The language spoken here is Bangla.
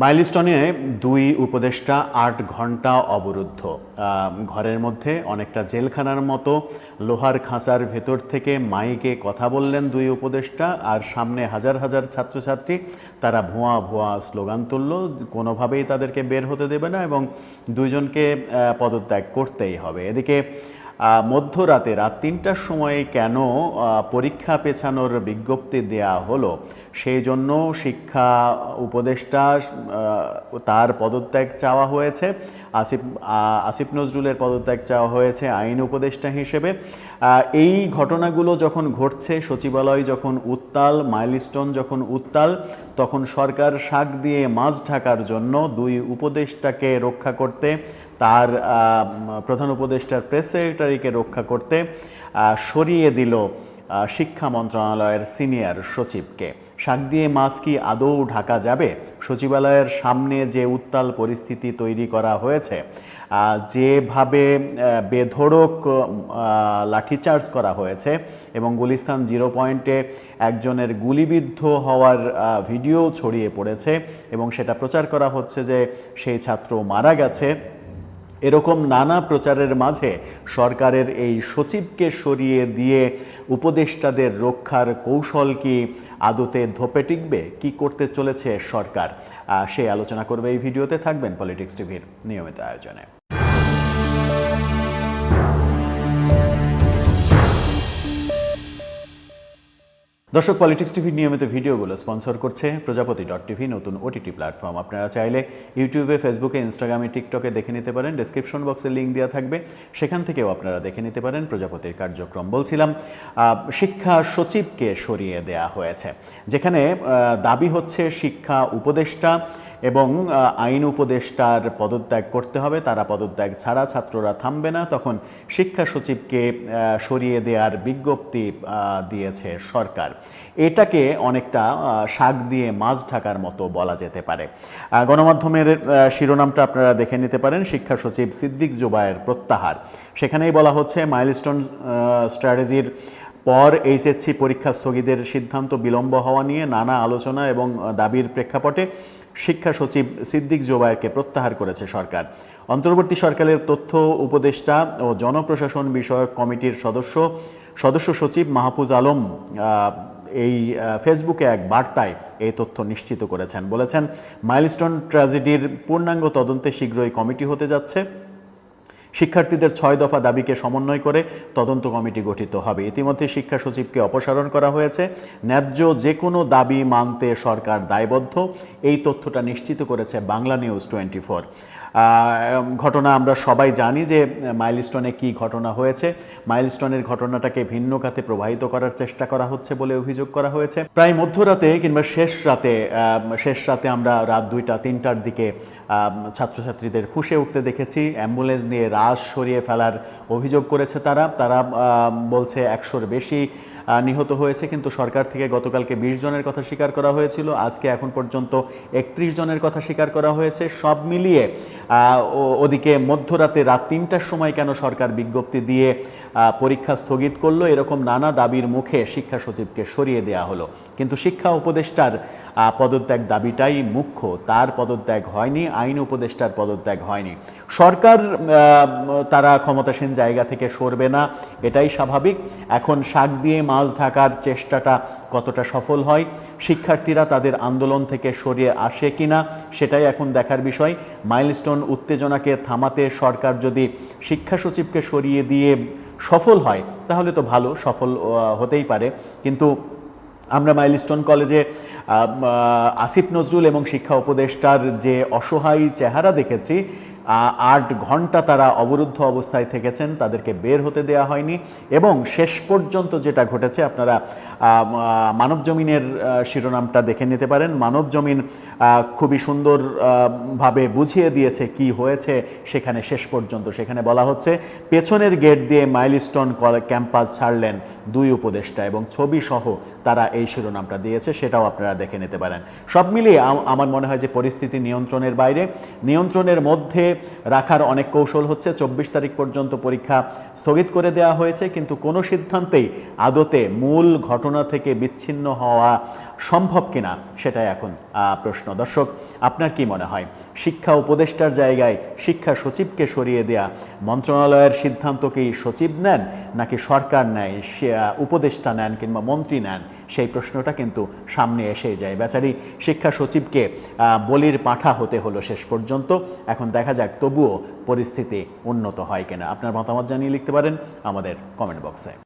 মাইলস্টোনে দুই উপদেষ্টা ৮ ঘন্টা অবরুদ্ধ। ঘরের মধ্যে অনেকটা জেলখানার মতো লোহার খাঁচার ভেতর থেকে মাইকে কথা বললেন দুই উপদেষ্টা, আর সামনে হাজার হাজার ছাত্রছাত্রী। তারা ভুয়া ভুয়া স্লোগান তুলল, কোনোভাবেই তাদেরকে বের হতে দেবে না এবং দুইজনকে পদত্যাগ করতেই হবে। এদিকে মধ্যরাতে রাত ৩টার সময় কেন পরীক্ষা পেছানোর বিজ্ঞপ্তি দেয়া হলো, সেই জন্য শিক্ষা উপদেষ্টা তার পদত্যাগ চাওয়া হয়েছে। আসিফ নজরুলের পদত্যাগ চাওয়া হয়েছে আইন উপদেষ্টা হিসেবে। এই ঘটনাগুলো যখন ঘটছে, সচিবালয় যখন উত্তাল, মাইলস্টোন যখন উত্তাল, তখন সরকার শাক দিয়ে মাছ ঢাকার জন্য দুই উপদেষ্টাকে রক্ষা করতে, তার প্রধান উপদেষ্টার প্রেস সেক্রেটারিকে রক্ষা করতে সরিয়ে দিল শিক্ষা মন্ত্রণালয়ের সিনিয়র সচিবকে। শাক দিয়ে মাছ কি আদৌ ঢাকা যাবে? সচিবালয়ের সামনে যে উত্তাল পরিস্থিতি তৈরি করা হয়েছে, যেভাবে বেধড়ক লাঠিচার্জ করা হয়েছে এবং গুলিস্তান 0 পয়েন্টে একজনের গুলিবিদ্ধ হওয়ার ভিডিও ছড়িয়ে পড়েছে এবং সেটা প্রচার করা হচ্ছে যে সেই ছাত্র মারা গেছে। এরকম নানা প্রচারের মাঝে সরকারের এই সচিবকে সরিয়ে দিয়ে উপদেষ্টাদের রক্ষার কৌশল কি আদতে ধোপে টিকবে? কি করতে চলেছে সরকার, সেই আলোচনা করবে এই ভিডিওতে। থাকবেন পলিটিক্স টিভির নিয়মিত আয়োজনে। দর্শক, পলিটিক্স টিভির নিয়মিত ভিডিওগুলো স্পন্সর করছে প্রজাপতি.টিভি, নতুন ওটিটি প্ল্যাটফর্ম। আপনারা চাইলে ইউটিউবে, ফেসবুকে, ইনস্টাগ্রামে, টিকটকে দেখে নিতে পারেন। ডেসক্রিপশন বক্সে লিঙ্ক দেওয়া থাকবে, সেখান থেকেও আপনারা দেখে নিতে পারেন প্রজাপতির কার্যক্রম। বলছিলাম, শিক্ষা সচিবকে সরিয়ে দেয়া হয়েছে, যেখানে দাবি হচ্ছে শিক্ষা উপদেষ্টা এবং আইন উপদেষ্টার পদত্যাগ করতে হবে। তারা পদত্যাগ ছাড়া ছাত্ররা থামবে না। তখন শিক্ষা সচিবকে সরিয়ে দেওয়ার বিজ্ঞপ্তি দিয়েছে সরকার। এটাকে অনেকটা শাক দিয়ে মাছ ঢাকার মতো বলা যেতে পারে। গণমাধ্যমের শিরোনামটা আপনারা দেখে নিতে পারেন, শিক্ষা সচিব সিদ্দিক জোবায়ের প্রত্যাহার। সেখানেই বলা হচ্ছে, মাইলস্টোন স্ট্র্যাটেজির পর এইচএসসি পরীক্ষা স্থগিতের সিদ্ধান্ত বিলম্ব হওয়া নিয়ে নানা আলোচনা এবং দাবির প্রেক্ষাপটে শিক্ষা সচিব সিদ্দিক জোবায়েরকে প্রত্যাহার করেছে সরকার। অন্তর্বর্তী সরকারের তথ্য উপদেষ্টা ও জনপ্রশাসন বিষয়ক কমিটির সদস্য সচিব মাহফুজ আলম এই ফেসবুকে এক বার্তায় এই তথ্য নিশ্চিত করেছেন। বলেছেন, মাইলস্টোন ট্র্যাজেডির পূর্ণাঙ্গ তদন্তে শীঘ্রই কমিটি হতে যাচ্ছে। শিক্ষার্থীদের 6 দফা দাবিকে সমন্বয় করে তদন্ত কমিটি গঠিত হবে। ইতিমধ্যে শিক্ষা সচিবকে অপসারণ করা হয়েছে। ন্যায্য যে কোনো দাবি মানতে সরকার দায়বদ্ধ, এই তথ্যটা নিশ্চিত করেছে বাংলা নিউজ 24। ঘটনা আমরা সবাই জানি যে মাইলস্টোনে কি ঘটনা হয়েছে। মাইলস্টোনের ঘটনাটাকে ভিন্ন খাতে প্রবাহিত করার চেষ্টা করা হচ্ছে বলে অভিযোগ করা হয়েছে। প্রায় মধ্যরাতে কিংবা শেষ রাতে আমরা রাত 2টা-3টার দিকে ছাত্রছাত্রীদের ফুঁসে উঠতে দেখেছি। অ্যাম্বুলেন্স নিয়ে রাশ সরিয়ে ফেলার অভিযোগ করেছে তারা বলছে 100-র বেশি নিহত হয়েছে, কিন্তু সরকার থেকে গতকালকে 20 জনের কথা স্বীকার করা হয়েছিল, আজকে এখন পর্যন্ত 31 জনের কথা স্বীকার করা হয়েছে। সব মিলিয়ে ওদিকে মধ্যরাতে রাত 3টার সময় কেন সরকার বিজ্ঞপ্তি দিয়ে পরীক্ষা স্থগিত করলো, এরকম নানা দাবির মুখে শিক্ষা সচিবকে সরিয়ে দেওয়া হলো। কিন্তু শিক্ষা উপদেষ্টার পদত্যাগ দাবিটাই মুখ্য। তার পদত্যাগ হয়নি, আইন উপদেষ্টার পদত্যাগ হয়নি। সরকার তারা ক্ষমতাসীন জায়গা থেকে সরবে না, এটাই স্বাভাবিক। এখন শাক দিয়ে মাছ ঢাকার চেষ্টাটা কতটা সফল হয়, শিক্ষার্থীরা তাদের আন্দোলন থেকে সরিয়ে আসে কিনা, সেটাই এখন দেখার বিষয়। মাইলস্টোন উত্তেজনাকে থামাতে সরকার যদি শিক্ষা সচিবকে সরিয়ে দিয়ে সফল হয়, তাহলে তো ভালো, সফল হতেই পারে। কিন্তু আমরা মাইলস্টোন কলেজে আসিফ নজরুল এবং শিক্ষা উপদেষ্টার যে অসহায় চেহারা দেখেছি, 8 ঘন্টা তারা অবরুদ্ধ অবস্থায় থেকেছেন, তাদেরকে বের হতে দেওয়া হয়নি। এবং শেষ পর্যন্ত যেটা ঘটেছে, আপনারা মানবজমিনের শিরোনামটা দেখে নিতে পারেন। মানবজমিন খুবই সুন্দরভাবে বুঝিয়ে দিয়েছে কি হয়েছে সেখানে শেষ পর্যন্ত। সেখানে বলা হচ্ছে, পেছনের গেট দিয়ে মাইলস্টোন ক্যাম্পাস ছাড়লেন দুই উপদেষ্টা, এবং ছবি সহ তারা এই শিরোনামটা দিয়েছে, সেটাও আপনারা দেখে নিতে পারেন। সব মিলিয়ে আমার মনে হয় যে পরিস্থিতি নিয়ন্ত্রণের বাইরে। নিয়ন্ত্রণের মধ্যে রাখার অনেক কৌশল হচ্ছে। 24 তারিখ পর্যন্ত পরীক্ষা স্থগিত করে দেওয়া হয়েছে, কিন্তু কোনো সিদ্ধান্তেই আদতে মূল ঘটনা থেকে বিচ্ছিন্ন হওয়া সম্ভব কিনা সেটাই এখন প্রশ্ন। দর্শক, আপনার কি মনে হয় শিক্ষা উপদেষ্টার জায়গায় শিক্ষা সচিবকে সরিয়ে দেয়া মন্ত্রণালয়ের সিদ্ধান্ত কি সচিব নেন নাকি সরকার নেয়, উপদেষ্টা নেন কিংবা মন্ত্রী নেন? সেই প্রশ্নটা কিন্তু সামনে এসেই যায়। বেচারি শিক্ষা সচিবকে বলির পাঁঠা হতে হলো শেষ পর্যন্ত। এখন দেখা যাক তবুও পরিস্থিতি উন্নত হয় কিনা। আপনার মতামত জানিয়ে লিখতে পারেন আমাদের কমেন্ট বক্সে।